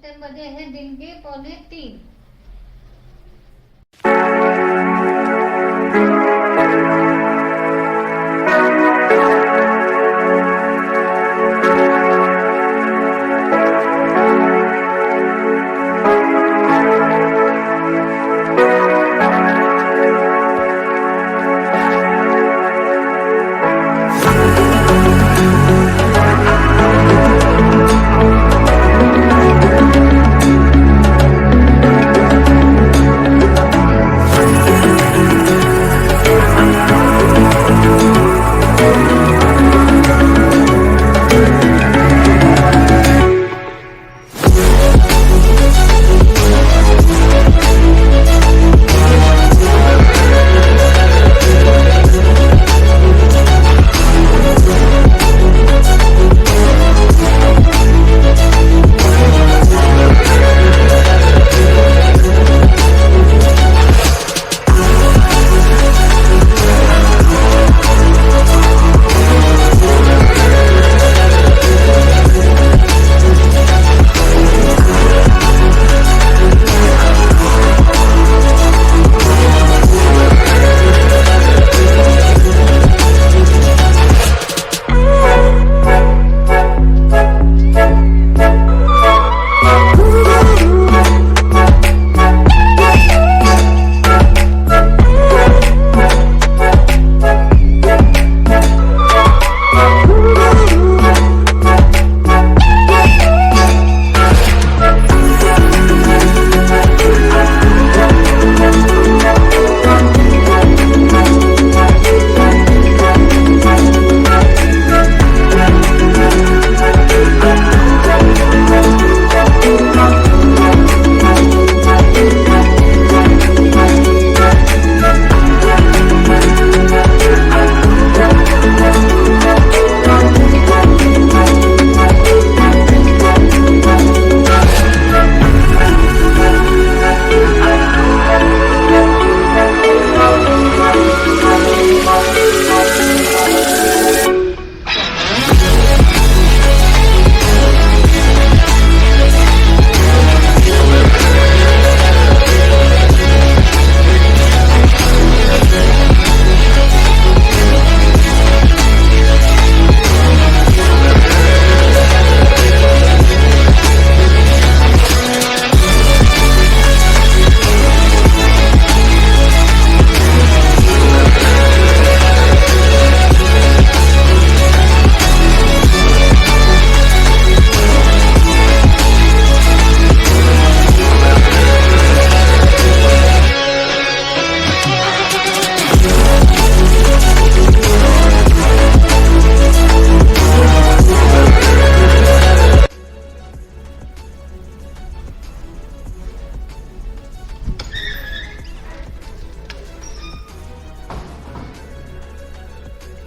Time बजे हैं दिन के 2:45।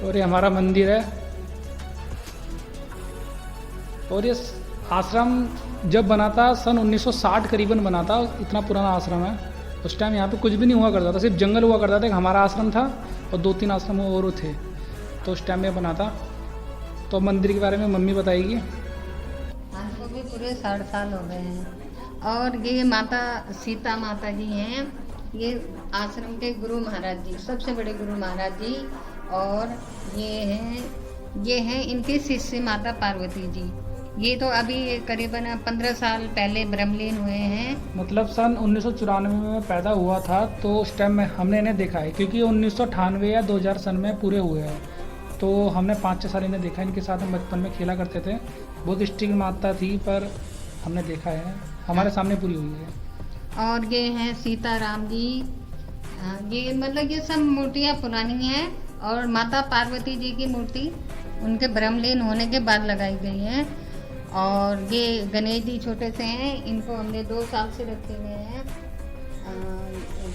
और ये हमारा मंदिर है। और ये आश्रम जब बना था सन 1960 करीबन बना था, इतना पुराना आश्रम है। उस टाइम यहाँ पे कुछ भी नहीं हुआ करता था, सिर्फ जंगल हुआ करता था। एक हमारा आश्रम था और 2-3 आश्रम और थे, तो उस टाइम में बना था। तो मंदिर के बारे में मम्मी बताएगी। हमको भी पूरे 60 साल हो गए हैं। और ये माता सीता माता जी हैं, ये आश्रम के गुरु महाराज जी, सबसे बड़े गुरु महाराज जी। और ये हैं इनके शिष्य माता पार्वती जी। ये तो अभी करीबन 15 साल पहले ब्रह्मलीन हुए हैं। मतलब सन 1994 में पैदा हुआ था, तो उस टाइम में हमने इन्हें देखा है, क्योंकि 1998 या 2000 सन में पूरे हुए हैं। तो हमने 5-6 साल इन्हें देखा, इनके साथ हम बचपन में खेला करते थे। बहुत स्ट्रिक्ट माता थी, पर हमने देखा है, हमारे सामने पूरी हुई है। और ये हैं सीता राम जी। ये मतलब ये सब मूर्तियाँ पुरानी हैं। और माता पार्वती जी की मूर्ति उनके ब्रह्मलीन होने के बाद लगाई गई है। और ये गणेश जी छोटे से हैं, इनको हमने 2 साल से रखे हुए हैं।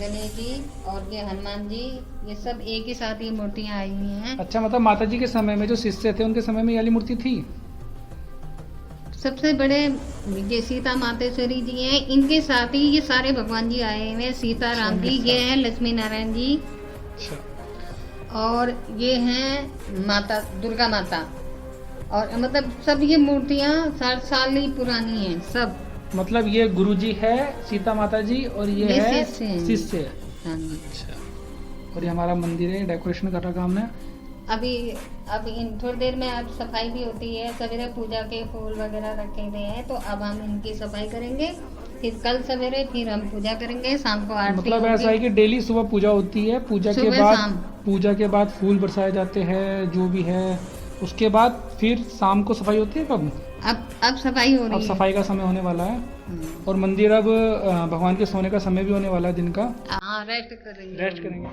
गणेश जी और ये हनुमान जी, ये सब एक ही साथ ये मूर्तियाँ आई हुई हैं। अच्छा, मतलब माता जी के समय में जो शिष्य थे उनके समय में ये वाली मूर्ति थी? सबसे बड़े ये सीता मातेश्वरी जी हैं, इनके साथ ही ये सारे भगवान जी आए हुए हैं। सीता राम जी, ये हैं लक्ष्मी नारायण जी। और ये हैं माता दुर्गा माता। और मतलब सब ये मूर्तियाँ 60 साल ही पुरानी हैं सब। मतलब ये गुरुजी है, सीता माता जी, और ये है शिष्य हैं। शिष्य है। हाँ जी। अच्छा। और ये हमारा मंदिर है, डेकोरेशन कर रखा हमने। अभी अब इन थोड़ी देर में अब सफाई भी होती है, सवेरे पूजा के फूल वगैरह रखे हुए हैं, तो अब हम इनकी सफाई करेंगे, फिर कल सवेरे फिर हम पूजा करेंगे, शाम को आरती मतलब होगी। ऐसा है कि डेली सुबह पूजा होती है, सुबह शाम। पूजा के बाद फूल बरसाए जाते हैं जो भी है, उसके बाद फिर शाम को सफाई होती है। कब? अब सफाई हो अब रही है। सफाई का समय होने वाला है, हम्म। और मंदिर अब भगवान के सोने का समय भी होने वाला है दिन का। हाँ, रेस्ट करेंगे। रेस्ट करेंगे।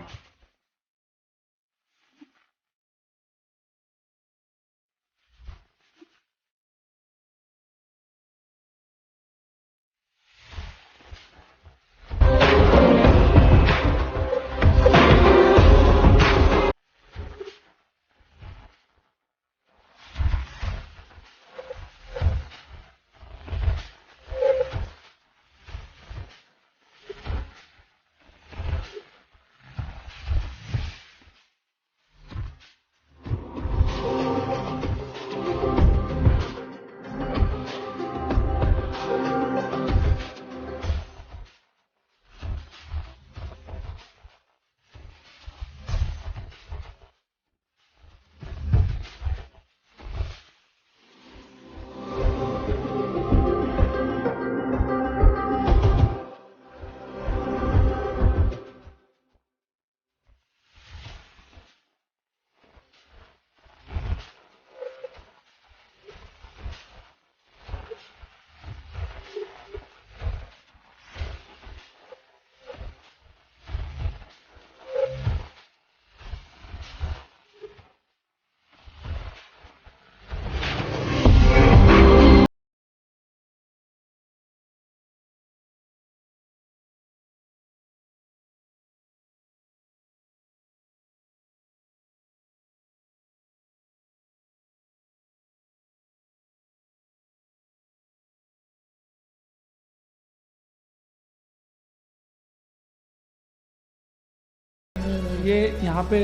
ये यहाँ पे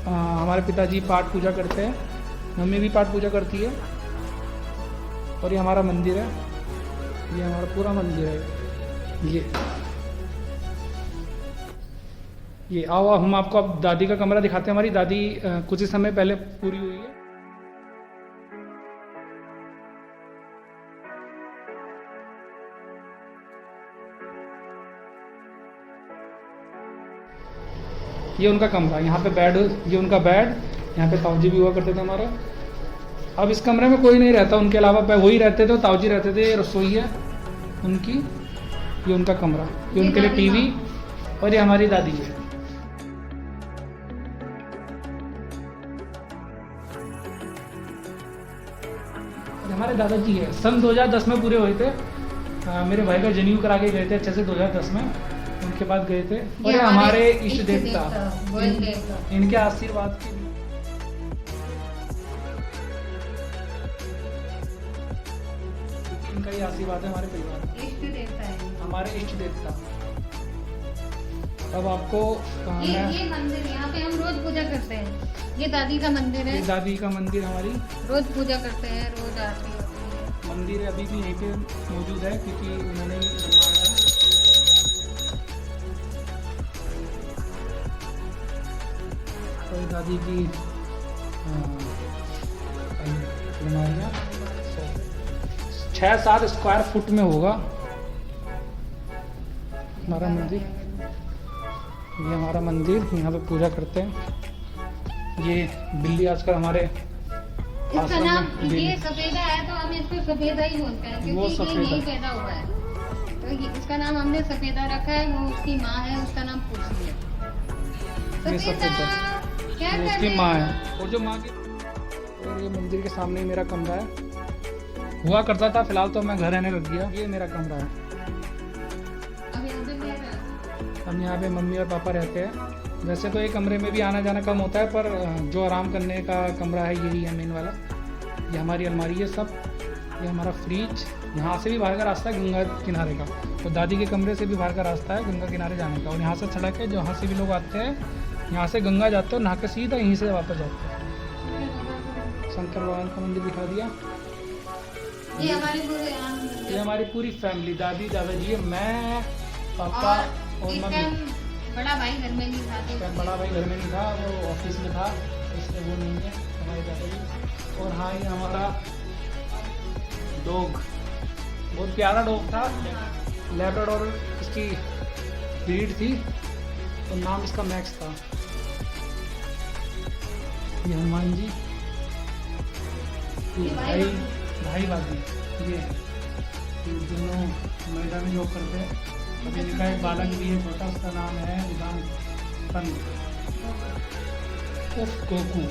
हमारे पिताजी पाठ पूजा करते हैं, मम्मी भी पाठ पूजा करती है, और ये हमारा मंदिर है, ये हमारा पूरा मंदिर है। ये आओ हम आपको अब दादी का कमरा दिखाते हैं। हमारी दादी कुछ ही समय पहले पूरी हुई है। ये उनका कमरा, यहाँ पे बेड, ये उनका बेड, यहाँ पे ताऊजी भी हुआ करते थे हमारे। अब इस कमरे में कोई नहीं रहता उनके अलावा, वही रहते थे, ताऊजी रहते थे। ये रसोई है उनकी, ये उनका कमरा, ये उनके लिए टीवी, और ये हमारी दादी है। ये हमारे दादाजी है, सन 2010 में पूरे हुए थे। मेरे भाई का जनेऊ करा के गए थे अच्छे से 2010 में, उनके बाद गए थे। और ये हमारे इष्ट देवता, इनके आशीर्वाद के लिए इनका ही आशीर्वाद है हमारे परिवार में। इष्ट देवता है हमारे इष्ट देवता। अब आपको ये मंदिर, यहाँ पे हम रोज पूजा करते हैं। ये दादी का मंदिर है, दादी का मंदिर हमारी, रोज पूजा करते हैं, रोज आरती होती है। मंदिर अभी भी यहीं पे मौजूद है क्योंकि उन्होंने ही बनवाया था। तो दादी की अलमारियाँ 6-7 स्क्वायर फुट में होगा हमारा मंदिर। ये हमारा मंदिर, यहाँ पे पूजा करते हैं। ये बिल्ली आजकल हमारे इसका नाम, ये सफेदा है तो हम इसको सफेदा ही बोलते हैं वो क्योंकि ये सफेदा यही पैदा हुआ है, तो इसका नाम हमने सफेदा रखा है। वो उसकी माँ है, उसका नाम पुरसी है। ये सफेदा, क्या वो कर उसकी रहे माँ हैं? है, और जो माँ की। और ये मंदिर के सामने ही मेरा कमरा है, हुआ करता था, फिलहाल तो मैं घर रहने लग गया। ये मेरा कमरा है। अब यहाँ पे क्या है? हम यहाँ पे मम्मी और पापा रहते हैं। वैसे तो ये कमरे में भी आना जाना कम होता है, पर जो आराम करने का कमरा है यही है मेन वाला। ये हमारी अलमारी है सब, ये हमारा फ्रिज। यहाँ से भी बाहर का रास्ता है गंगा किनारे का, और दादी के कमरे से भी बाहर का रास्ता है गंगा किनारे जाने का। और यहाँ से सड़क है, जहाँ से भी लोग आते हैं, यहाँ से गंगा जाते हो, नहा के सीधा यहीं से वापस जाते हैं। शंकर भगवान का मंदिर दिखा दिया। ये हमारे पूरे ये हमारी पूरी फैमिली, दादी दादाजी, मैं, पापा और इस मम्मी। टाइम बड़ा भाई घर में नहीं था इस टाइम बड़ा भाई घर में नहीं था, वो ऑफिस में था, इसलिए वो नहीं है हमारे दादाजी। और हाँ, ये हमारा डॉग, बहुत प्यारा डॉग था, लैब्राडोर इसकी ब्रीड थी, तो नाम इसका मैक्स था। ये हनुमान जी, ये भाई बाजी, ये दोनों नोएडा में जॉब करते हैं। अभी इनका एक बालक भी है छोटा, उसका नाम है उदान उफ गोकू।